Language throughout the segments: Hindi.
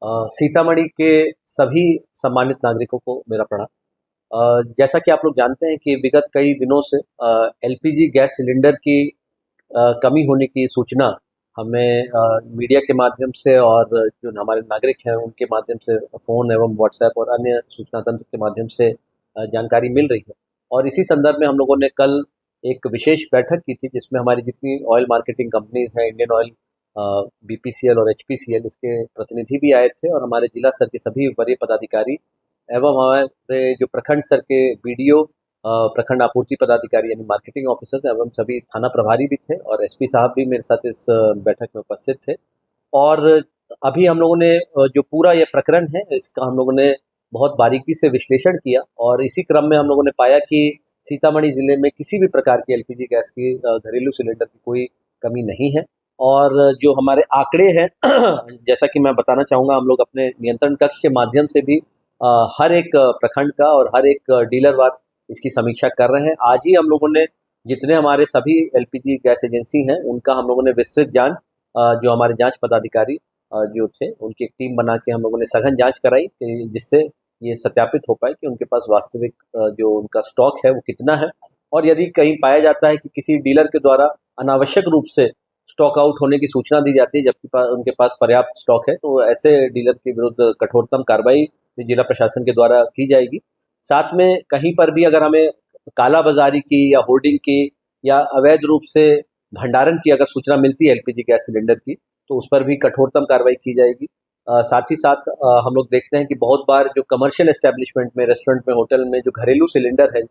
सीतामढ़ी के सभी सम्मानित नागरिकों को मेरा प्रणाम। जैसा कि आप लोग जानते हैं कि विगत कई दिनों से एलपीजी गैस सिलेंडर की कमी होने की सूचना हमें मीडिया के माध्यम से और जो हमारे नागरिक हैं उनके माध्यम से फ़ोन एवं व्हाट्सएप और अन्य सूचना तंत्र के माध्यम से जानकारी मिल रही है। और इसी संदर्भ में हम लोगों ने कल एक विशेष बैठक की थी जिसमें हमारी जितनी ऑयल मार्केटिंग कंपनीज हैं, इंडियन ऑयल, बीपीसीएल और एचपीसीएल, इसके प्रतिनिधि भी आए थे और हमारे जिला स्तर के सभी वरीय पदाधिकारी एवं हमारे जो प्रखंड स्तर के बीडीओ, प्रखंड आपूर्ति पदाधिकारी यानी मार्केटिंग ऑफिसर्स एवं सभी थाना प्रभारी भी थे और एसपी साहब भी मेरे साथ इस बैठक में उपस्थित थे। और अभी हम लोगों ने जो पूरा ये प्रकरण है इसका हम लोगों ने बहुत बारीकी से विश्लेषण किया और इसी क्रम में हम लोगों ने पाया कि सीतामढ़ी ज़िले में किसी भी प्रकार की एलपीजी गैस की घरेलू सिलेंडर की कोई कमी नहीं है। और जो हमारे आंकड़े हैं जैसा कि मैं बताना चाहूँगा, हम लोग अपने नियंत्रण कक्ष के माध्यम से भी हर एक प्रखंड का और हर एक डीलर वार इसकी समीक्षा कर रहे हैं। आज ही हम लोगों ने जितने हमारे सभी एलपीजी गैस एजेंसी हैं उनका हम लोगों ने विस्तृत जांच, जो हमारे जांच पदाधिकारी जो थे उनकी एक टीम बना के हम लोगों ने सघन जांच कराई जिससे ये सत्यापित हो पाए कि उनके पास वास्तविक जो उनका स्टॉक है वो कितना है। और यदि कहीं पाया जाता है कि किसी डीलर के द्वारा अनावश्यक रूप से स्टॉक आउट होने की सूचना दी जाती है जबकि उनके पास पर्याप्त स्टॉक है, तो ऐसे डीलर के विरुद्ध कठोरतम कार्रवाई जिला प्रशासन के द्वारा की जाएगी। साथ में कहीं पर भी अगर हमें कालाबाजारी की या होर्डिंग की या अवैध रूप से भंडारण की अगर सूचना मिलती है एलपीजी गैस सिलेंडर की, तो उस पर भी कठोरतम कार्रवाई की जाएगी। साथ ही साथ हम लोग देखते हैं कि बहुत बार जो कमर्शियल एस्टेब्लिशमेंट में, रेस्टोरेंट में, होटल में जो घरेलू सिलेंडर है,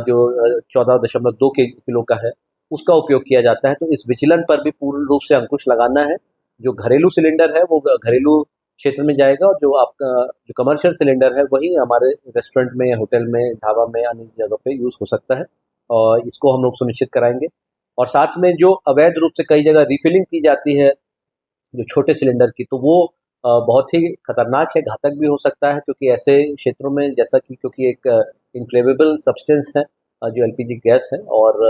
जो 14.2 किलो का है, उसका उपयोग किया जाता है। तो इस विचलन पर भी पूर्ण रूप से अंकुश लगाना है। जो घरेलू सिलेंडर है वो घरेलू क्षेत्र में जाएगा और जो आपका जो कमर्शियल सिलेंडर है वही हमारे रेस्टोरेंट में, होटल में, ढाबा में, अन्य जगह पे यूज़ हो सकता है और इसको हम लोग सुनिश्चित कराएंगे। और साथ में जो अवैध रूप से कई जगह रिफिलिंग की जाती है जो छोटे सिलेंडर की, तो वो बहुत ही खतरनाक है, घातक भी हो सकता है, क्योंकि ऐसे क्षेत्रों में जैसा कि क्योंकि एक इन्फ्लेमेबल सब्सटेंस है जो एलपीजी गैस है, और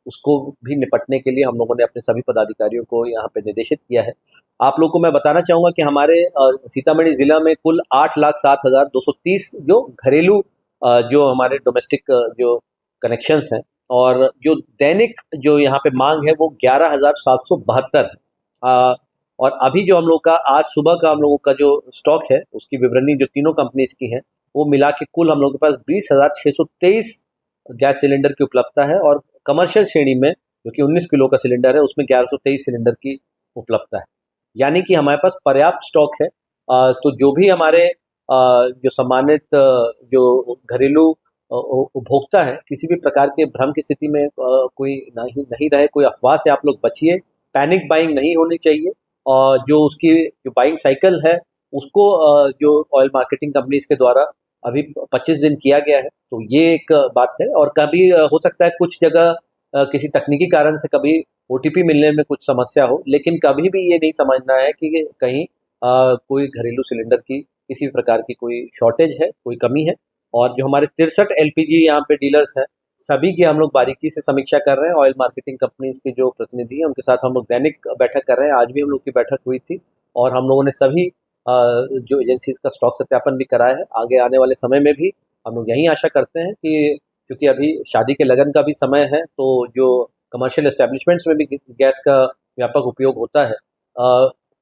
उसको भी निपटने के लिए हम लोगों ने अपने सभी पदाधिकारियों को यहाँ पे निर्देशित किया है। आप लोग को मैं बताना चाहूँगा कि हमारे सीतामढ़ी ज़िला में कुल 8,07,230 जो घरेलू जो हमारे डोमेस्टिक जो कनेक्शंस हैं, और जो दैनिक जो यहाँ पे मांग है वो 11,772 है। और अभी जो हम लोग का आज सुबह का हम लोगों का जो स्टॉक है उसकी विवरणी जो तीनों कंपनीज की है वो मिला के कुल हम लोगों के पास 20,623 गैस सिलेंडर की उपलब्धता है। और कमर्शियल श्रेणी में जो कि 19 किलो का सिलेंडर है उसमें 1123 सिलेंडर की उपलब्धता है, यानी कि हमारे पास पर्याप्त स्टॉक है। तो जो भी हमारे जो सम्मानित जो घरेलू उपभोक्ता है, किसी भी प्रकार के भ्रम की स्थिति में कोई नहीं नहीं रहे, कोई अफवाह से आप लोग बचिए, पैनिक बाइंग नहीं होनी चाहिए। और जो उसकी जो बाइंग साइकिल है उसको जो ऑयल मार्केटिंग कंपनीज के द्वारा अभी 25 दिन किया गया है, तो ये एक बात है। और कभी हो सकता है कुछ जगह किसी तकनीकी कारण से कभी ओटीपी मिलने में कुछ समस्या हो, लेकिन कभी भी ये नहीं समझना है कि कहीं कोई घरेलू सिलेंडर की किसी भी प्रकार की कोई शॉर्टेज है, कोई कमी है। और जो हमारे 63 एलपीजी यहाँ पे डीलर्स हैं, सभी की हम लोग बारीकी से समीक्षा कर रहे हैं। ऑयल मार्केटिंग कंपनीज के जो प्रतिनिधि हैं उनके साथ हम लोग दैनिक बैठक कर रहे हैं। आज भी हम लोग की बैठक हुई थी और हम लोगों ने सभी जो एजेंसीज का स्टॉक सत्यापन भी कराया है। आगे आने वाले समय में भी हम लोग यही आशा करते हैं कि चूँकि अभी शादी के लगन का भी समय है, तो जो कमर्शियल एस्टेब्लिशमेंट्स में भी गैस का व्यापक उपयोग होता है,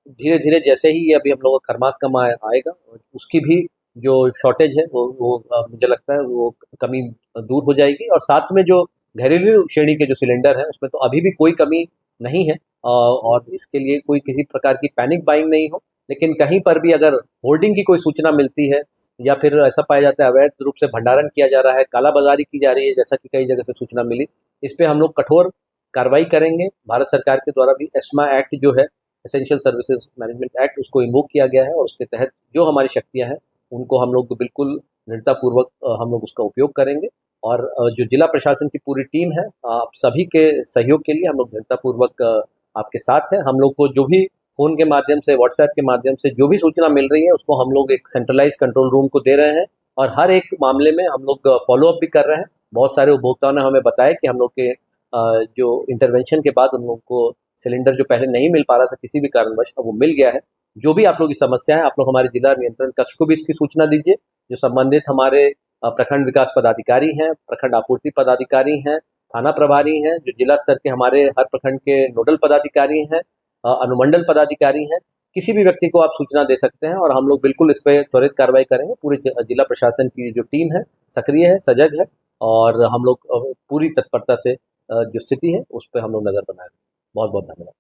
धीरे-धीरे जैसे ही ये अभी हम लोगों का खरमास का माह आएगा, उसकी भी जो शॉर्टेज है वो मुझे लगता है वो कमी दूर हो जाएगी। और साथ में जो घरेलू श्रेणी के जो सिलेंडर हैं उसमें तो अभी भी कोई कमी नहीं है, और इसके लिए कोई किसी प्रकार की पैनिक बाइंग नहीं हो। लेकिन कहीं पर भी अगर होर्डिंग की कोई सूचना मिलती है या फिर ऐसा पाया जाता है अवैध रूप से भंडारण किया जा रहा है, कालाबाजारी की जा रही है, जैसा कि कई जगह से सूचना मिली, इस पे हम लोग कठोर कार्रवाई करेंगे। भारत सरकार के द्वारा भी एस्मा एक्ट जो है, एसेंशियल सर्विसेज मैनेजमेंट एक्ट, उसको इन्वोक किया गया है और उसके तहत जो हमारी शक्तियाँ हैं उनको हम लोग बिल्कुल दृढ़तापूर्वक हम लोग उसका उपयोग करेंगे। और जो जिला प्रशासन की पूरी टीम है, आप सभी के सहयोग के लिए हम लोग दृढ़तापूर्वक आपके साथ हैं। हम लोग को जो भी फ़ोन के माध्यम से, व्हाट्सएप के माध्यम से जो भी सूचना मिल रही है उसको हम लोग एक सेंट्रलाइज़ कंट्रोल रूम को दे रहे हैं और हर एक मामले में हम लोग फ़ॉलो अप भी कर रहे हैं। बहुत सारे उपभोक्ताओं ने हमें बताया कि हम लोग के जो इंटरवेंशन के बाद उन लोगों को सिलेंडर जो पहले नहीं मिल पा रहा था किसी भी कारणवश, अब वो मिल गया है। जो भी आप लोग की समस्या है, आप लोग हमारे जिला नियंत्रण कक्ष को भी इसकी सूचना दीजिए। जो संबंधित हमारे प्रखंड विकास पदाधिकारी हैं, प्रखंड आपूर्ति पदाधिकारी हैं, थाना प्रभारी हैं, जो जिला स्तर के हमारे हर प्रखंड के नोडल पदाधिकारी हैं, अनुमंडल पदाधिकारी हैं, किसी भी व्यक्ति को आप सूचना दे सकते हैं और हम लोग बिल्कुल इस पे त्वरित कार्रवाई करेंगे। पूरे जिला प्रशासन की जो टीम है सक्रिय है, सजग है और हम लोग पूरी तत्परता से जो स्थिति है उस पे हम लोग नज़र बनाए। बहुत बहुत धन्यवाद।